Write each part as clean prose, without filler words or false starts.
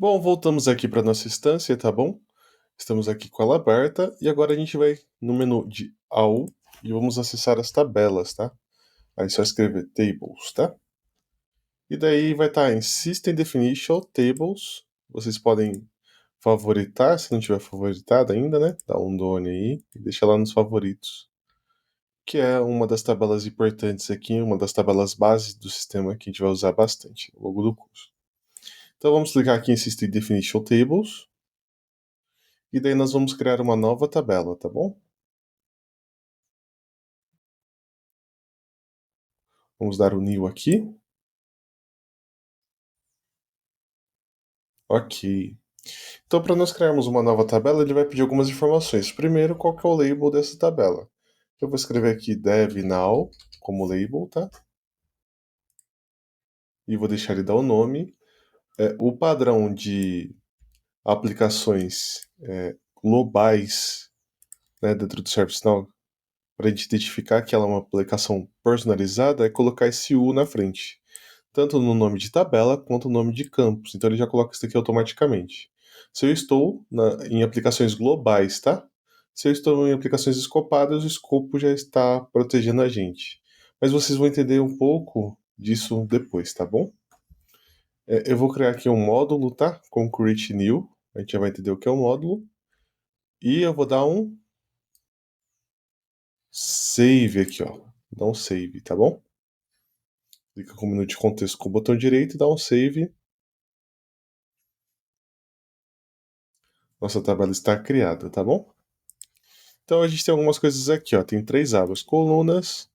Bom, voltamos aqui para nossa instância, tá bom? Estamos aqui com ela aberta e agora a gente vai no menu de AU e vamos acessar as tabelas, tá? Aí é só escrever Tables, tá? E daí vai estar em System Definition Tables. Vocês podem favoritar, se não tiver favoritado ainda, né? Dá um done aí e deixa lá nos favoritos. Que é uma das tabelas importantes aqui, uma das tabelas base do sistema que a gente vai usar bastante ao longo do curso. Então vamos clicar aqui em System Definition Tables. E daí nós vamos criar uma nova tabela, tá bom? Vamos dar o new aqui. Ok. Então, para nós criarmos uma nova tabela, ele vai pedir algumas informações. Primeiro, qual que é o label dessa tabela? Eu vou escrever aqui dev now como label, tá? E vou deixar ele dar o nome. O padrão de aplicações globais, né, dentro do ServiceNow, para a gente identificar que ela é uma aplicação personalizada, é colocar esse U na frente, tanto no nome de tabela quanto no nome de campos. Então ele já coloca isso aqui automaticamente. Se eu estou em aplicações globais, tá? Se eu estou em aplicações escopadas, o escopo já está protegendo a gente. Mas vocês vão entender um pouco disso depois, tá bom? Eu vou criar aqui um módulo, tá? Com create new. A gente já vai entender o que é um módulo. E eu vou dar um save aqui, ó. Dá um save, tá bom? Clica com o menu de contexto com o botão direito e dá um save. Nossa tabela está criada, tá bom? Então a gente tem algumas coisas aqui, ó. Tem 3 abas: colunas,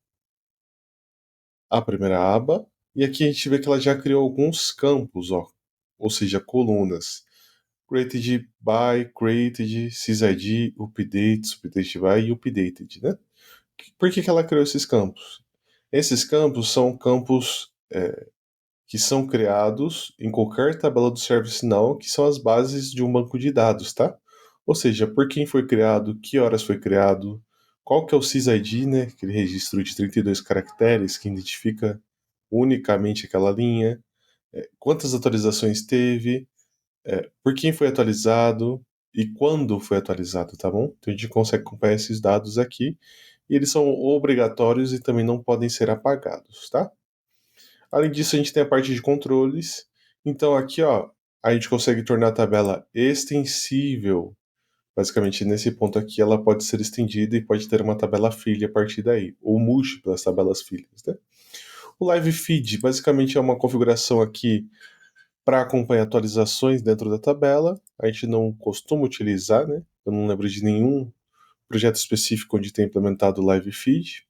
a primeira aba, e aqui a gente vê que ela já criou alguns campos, ó. Ou seja, colunas. Created by, created, sysid, updates, updated by e updated, né? Por que ela criou esses campos? Esses campos são campos que são criados em qualquer tabela do ServiceNow, que são as bases de um banco de dados, tá? Ou seja, por quem foi criado, que horas foi criado, qual que é o sysid, né? Aquele registro de 32 caracteres que identifica unicamente aquela linha, quantas atualizações teve, por quem foi atualizado e quando foi atualizado, tá bom? Então a gente consegue acompanhar esses dados aqui e eles são obrigatórios e também não podem ser apagados, tá? Além disso, a gente tem a parte de controles. Então aqui, ó, a gente consegue tornar a tabela extensível. Basicamente, nesse ponto aqui, ela pode ser estendida e pode ter uma tabela filha a partir daí, ou múltiplas tabelas filhas, né? O Live Feed, basicamente, é uma configuração aqui para acompanhar atualizações dentro da tabela. A gente não costuma utilizar, né? Eu não lembro de nenhum projeto específico onde tenha implementado o Live Feed.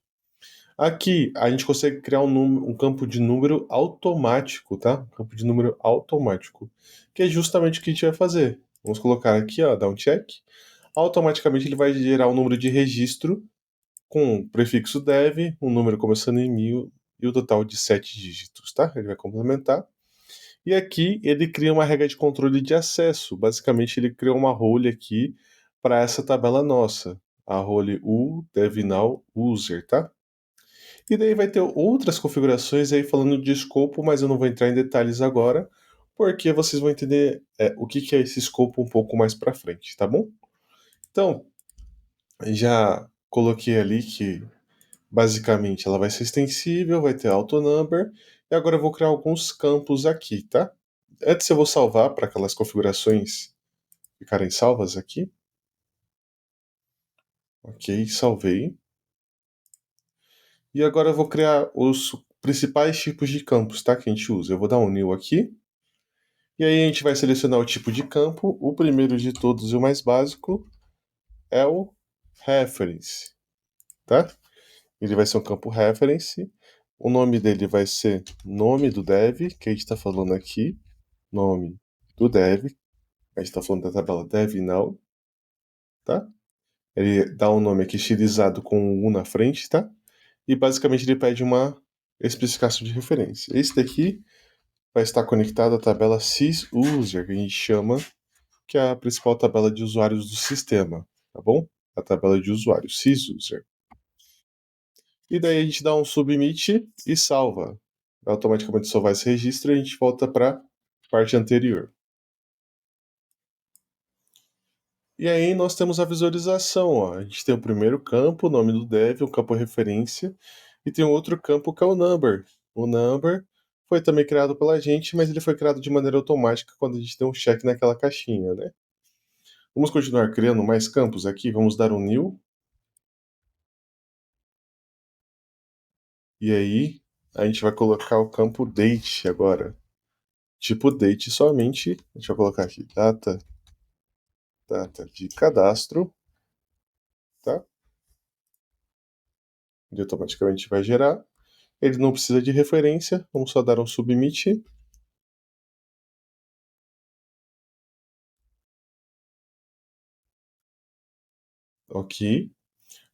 Aqui a gente consegue criar um campo de número automático, tá? Um campo de número automático, que é justamente o que a gente vai fazer. Vamos colocar aqui, ó, dar um check. Automaticamente ele vai gerar um número de registro com o prefixo dev, um número começando em 1000 e o total de 7 dígitos, tá? Ele vai complementar. E aqui ele cria uma regra de controle de acesso. Basicamente ele criou uma role aqui para essa tabela nossa, a role u dev now user, tá? E daí vai ter outras configurações aí falando de escopo, mas eu não vou entrar em detalhes agora, porque vocês vão entender o que é esse escopo um pouco mais para frente, tá bom? Então, já coloquei ali que basicamente ela vai ser extensível, vai ter auto-number, e agora eu vou criar alguns campos aqui, tá? Antes eu vou salvar para aquelas configurações ficarem salvas aqui. Ok, salvei. E agora eu vou criar os principais tipos de campos, tá? Que a gente usa. Eu vou dar um new aqui. E aí a gente vai selecionar o tipo de campo. O primeiro de todos e o mais básico é o reference, tá? Ele vai ser um campo reference. O nome dele vai ser nome do dev, que a gente está falando aqui. Nome do dev. A gente está falando da tabela dev now, tá? Ele dá um nome aqui estilizado com um U na frente, tá? E basicamente ele pede uma especificação de referência. Esse daqui vai estar conectado à tabela sysuser, que a gente chama, que é a principal tabela de usuários do sistema, tá bom? A tabela de usuários, sysuser. E daí a gente dá um submit e salva. Automaticamente salvar esse registro e a gente volta para a parte anterior. E aí nós temos a visualização, ó. A gente tem o primeiro campo, o nome do dev, um campo referência, e tem um outro campo que é o number. O number foi também criado pela gente, mas ele foi criado de maneira automática quando a gente deu um check naquela caixinha, né? Vamos continuar criando mais campos aqui, vamos dar um new, e aí a gente vai colocar o campo date agora. Tipo date somente, a gente vai colocar aqui data de cadastro, tá? Ele automaticamente vai gerar. Ele não precisa de referência, vamos só dar um submit. Ok.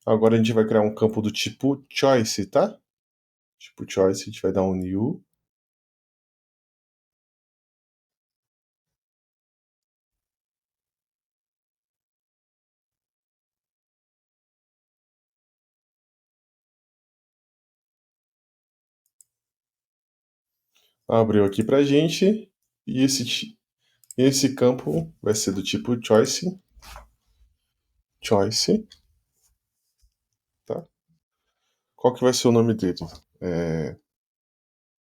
Agora a gente vai criar um campo do tipo choice, tá? Tipo choice, a gente vai dar um new. Abriu aqui pra gente. E esse campo vai ser do tipo choice. Choice, tá? Qual que vai ser o nome dele? É,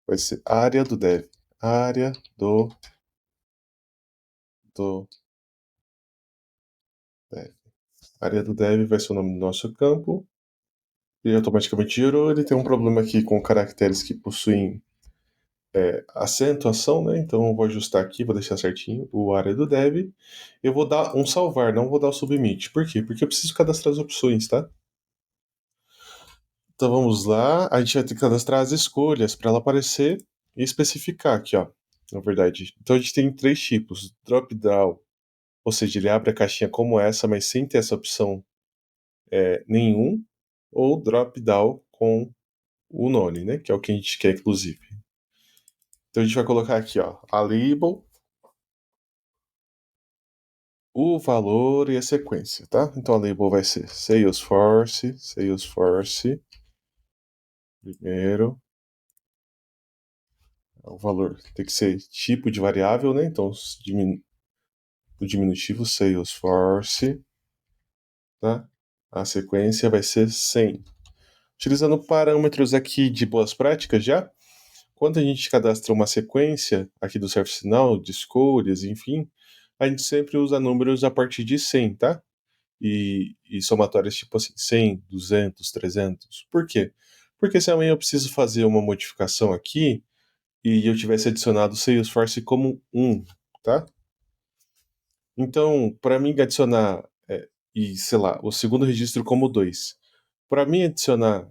vai ser área do dev. Área do dev. Área do dev vai ser o nome do nosso campo. Ele automaticamente gerou. Ele tem um problema aqui com caracteres que possuem acentuação, né? Então eu vou ajustar aqui, vou deixar certinho o área do dev. Eu vou dar um salvar, não vou dar o submit. Por quê? Porque eu preciso cadastrar as opções, tá? Então vamos lá, a gente vai ter que cadastrar as escolhas para ela aparecer e especificar aqui, ó. Na verdade. Então a gente tem três tipos: drop down, ou seja, ele abre a caixinha como essa, mas sem ter essa opção nenhum, ou drop down com o nome, né? Que é o que a gente quer, inclusive. Então a gente vai colocar aqui, ó, a label, o valor e a sequência, tá? Então a label vai ser Salesforce, primeiro. O valor tem que ser tipo de variável, né? Então o diminutivo Salesforce, tá? A sequência vai ser 100. Utilizando parâmetros aqui de boas práticas já, quando a gente cadastra uma sequência aqui do ServiceNow, de escolhas, enfim, a gente sempre usa números a partir de 100, tá? E somatórias tipo assim, 100, 200, 300. Por quê? Porque se amanhã eu preciso fazer uma modificação aqui e eu tivesse adicionado o Salesforce como 1, tá? Então, para mim adicionar, e sei lá, o segundo registro como 2, para mim adicionar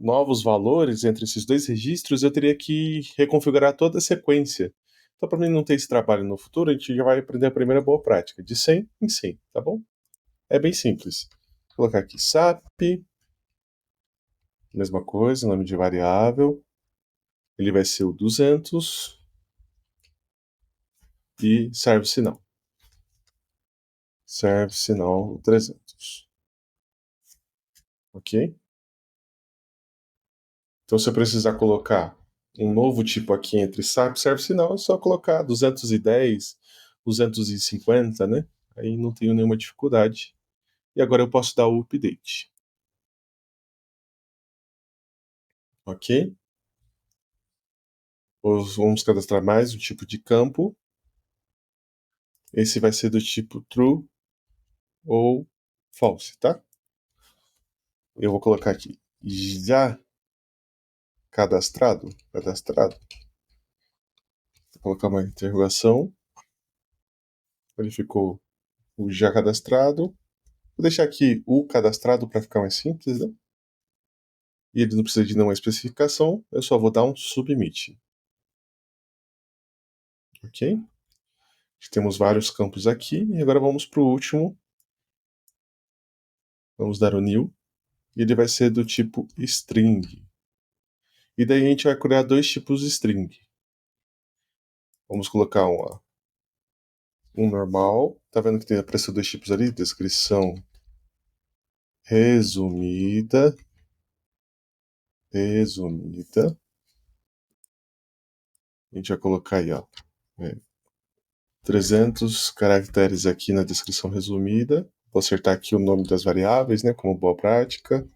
novos valores entre esses dois registros, eu teria que reconfigurar toda a sequência. Então, para mim não ter esse trabalho no futuro, a gente já vai aprender a primeira boa prática, de 100 em 100, tá bom? É bem simples. Vou colocar aqui SAP, mesma coisa, nome de variável. Ele vai ser o 200 e serve sinal. Serve sinal 300. Ok? Então, se eu precisar colocar um novo tipo aqui entre SAP e serve sinal, é só colocar 210, 250, né? Aí não tenho nenhuma dificuldade. E agora eu posso dar o update. Ok? Vamos cadastrar mais um tipo de campo. Esse vai ser do tipo true ou false, tá? Eu vou colocar aqui já cadastrado. Vou colocar uma interrogação. Ele ficou o já cadastrado. Vou deixar aqui o cadastrado para ficar mais simples, né? E ele não precisa de nenhuma especificação. Eu só vou dar um submit. Ok? Temos vários campos aqui. E agora vamos para o último. Vamos dar o new. E ele vai ser do tipo string. E daí a gente vai criar dois tipos de string. Vamos colocar um normal. Tá vendo que tem apareceu dois tipos ali? Descrição resumida. Resumida. A gente vai colocar aí, ó. É, 300 caracteres aqui na descrição resumida. Vou acertar aqui o nome das variáveis, né, como boa prática.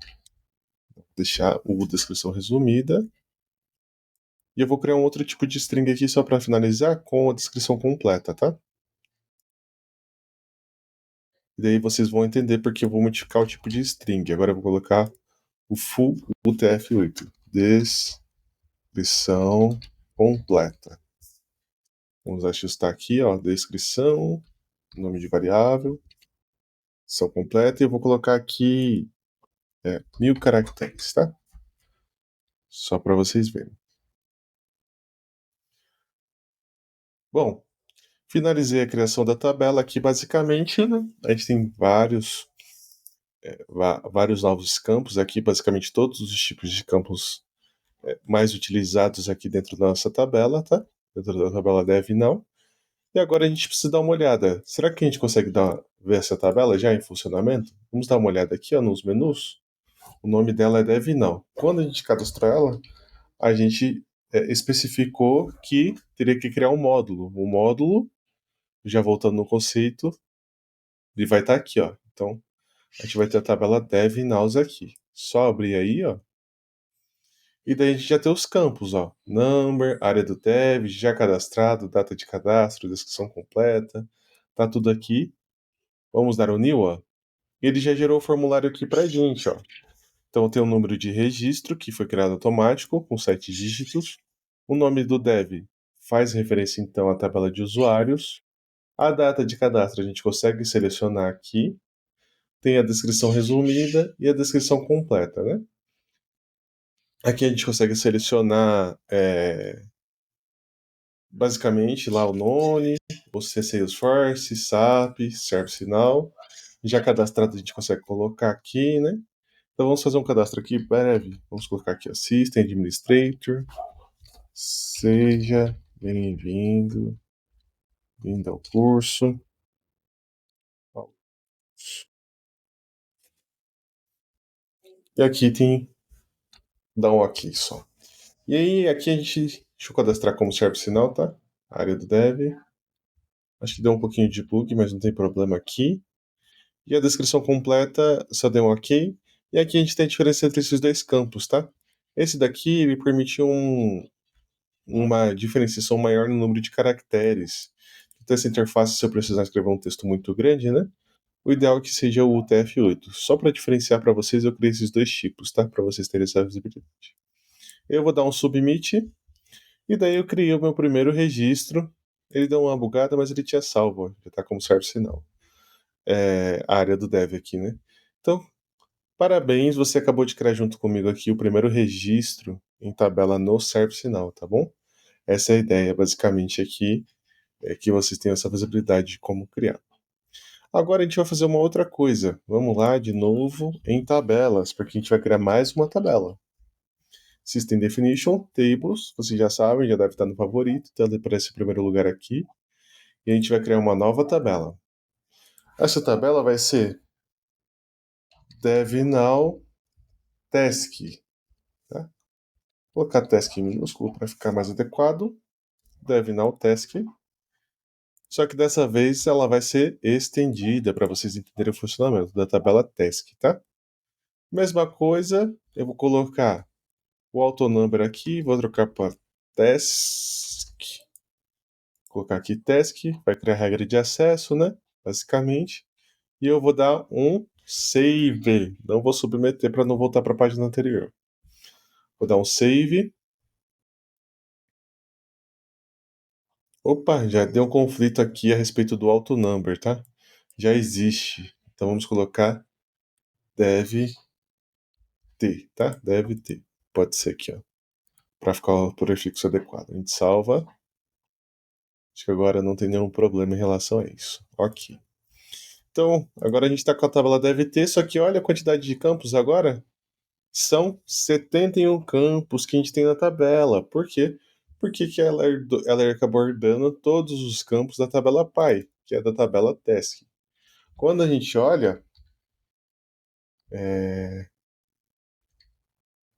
Deixar o descrição resumida. E eu vou criar um outro tipo de string aqui só para finalizar com a descrição completa, tá? E daí vocês vão entender porque eu vou modificar o tipo de string. Agora eu vou colocar o full UTF-8. Descrição completa. Vamos ajustar aqui, ó, descrição, nome de variável, descrição completa, e eu vou colocar aqui 1000 caracteres, tá? Só para vocês verem. Bom, finalizei a criação da tabela aqui, basicamente, né? A gente tem vários novos campos aqui, basicamente todos os tipos de campos mais utilizados aqui dentro da nossa tabela, tá? Dentro da tabela dev, não. E agora a gente precisa dar uma olhada. Será que a gente consegue ver essa tabela já em funcionamento? Vamos dar uma olhada aqui, ó, nos menus. O nome dela é DevNow. Quando a gente cadastrou ela, a gente especificou que teria que criar um módulo. O módulo, já voltando no conceito, ele vai estar aqui, ó. Então, a gente vai ter a tabela DevNows aqui. Só abrir aí, ó. E daí a gente já tem os campos, ó. Number, área do dev, já cadastrado, data de cadastro, descrição completa. Tá tudo aqui. Vamos dar o new, ó. Ele já gerou o formulário aqui pra gente, ó. Então tem o número de registro, que foi criado automático, com 7 dígitos. O nome do dev faz referência, então, à tabela de usuários. A data de cadastro a gente consegue selecionar aqui. Tem a descrição resumida e a descrição completa, né? Aqui a gente consegue selecionar basicamente lá o nome, o Salesforce, SAP, ServiceNow. Já cadastrado a gente consegue colocar aqui, né? Então vamos fazer um cadastro aqui breve. Vamos colocar aqui Assistant Administrator. Seja bem-vindo ao curso. E aqui tem dá um aqui só. E aí aqui a gente deixa eu cadastrar como ServiceNow, tá? A área do dev. Acho que deu um pouquinho de bug, mas não tem problema aqui. E a descrição completa só deu um ok. E aqui a gente tem a diferença entre esses dois campos, tá? Esse daqui ele permite uma diferenciação maior no número de caracteres. Então, essa interface, se eu precisar escrever um texto muito grande, né? O ideal é que seja o UTF-8. Só para diferenciar para vocês, eu criei esses dois tipos, tá? Para vocês terem essa visibilidade. Eu vou dar um submit. E daí eu criei o meu primeiro registro. Ele deu uma bugada, mas ele tinha salvo. Já está como ServiceNow. A área do dev aqui, né? Então, parabéns, você acabou de criar junto comigo aqui o primeiro registro em tabela no ServiceNow, tá bom? Essa é a ideia, basicamente, aqui, é que vocês tenham essa visibilidade de como criar. Agora a gente vai fazer uma outra coisa. Vamos lá, de novo, em tabelas, porque a gente vai criar mais uma tabela. System Definition, Tables, vocês já sabem, já deve estar no favorito, então ele aparece em primeiro lugar aqui. E a gente vai criar uma nova tabela. Essa tabela vai ser DevNow Task. Tá? Vou colocar Task em minúsculo para ficar mais adequado. DevNow Task. Só que dessa vez ela vai ser estendida para vocês entenderem o funcionamento da tabela Task, tá? Mesma coisa, eu vou colocar o autonumber aqui, vou trocar para task. Colocar aqui task, vai criar regra de acesso, né? Basicamente. E eu vou dar um save. Não vou submeter para não voltar para a página anterior. Vou dar um save. Opa, já deu um conflito aqui a respeito do autonumber, tá? Já existe. Então vamos colocar deve ter, tá? Deve ter. Pode ser aqui, ó. Para ficar o prefixo adequado. A gente salva. Acho que agora não tem nenhum problema em relação a isso. Ok. Então, agora a gente está com a tabela deve ter, só que olha a quantidade de campos agora. São 71 campos que a gente tem na tabela. Por quê? Porque que ela acabou herdando todos os campos da tabela Pi, que é da tabela Task. Quando a gente olha,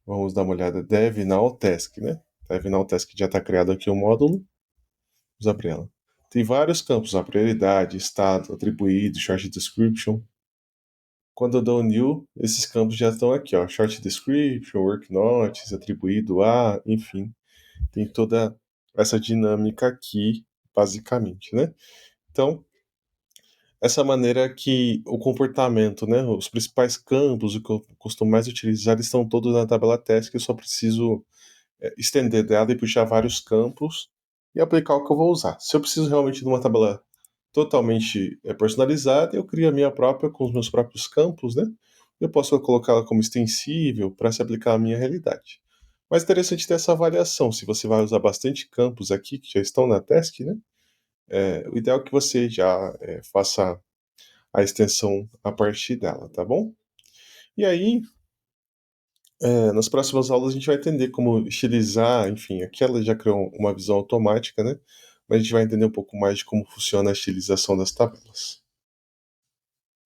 vamos dar uma olhada, DevNow Task, né? DevNow Task já está criado aqui o módulo. Vamos abrir ela. tem vários campos, a prioridade, estado, atribuído, short description. Quando eu dou new, esses campos já estão aqui, ó, short description, work notice, atribuído a, enfim, tem toda essa dinâmica aqui, basicamente, né? Então, essa maneira que o comportamento, né, os principais campos, o que eu costumo mais utilizar, estão todos na tabela task, eu só preciso estender dela e puxar vários campos e aplicar o que eu vou usar. Se eu preciso realmente de uma tabela totalmente personalizada, eu crio a minha própria com os meus próprios campos, né? Eu posso colocá-la como extensível para se aplicar à minha realidade. Mas é interessante ter essa avaliação. Se você vai usar bastante campos aqui que já estão na task, né? O ideal é que você já faça a extensão a partir dela, tá bom? E aí, nas próximas aulas a gente vai entender como estilizar, enfim, aqui ela já criou uma visão automática, né? Mas a gente vai entender um pouco mais de como funciona a estilização das tabelas.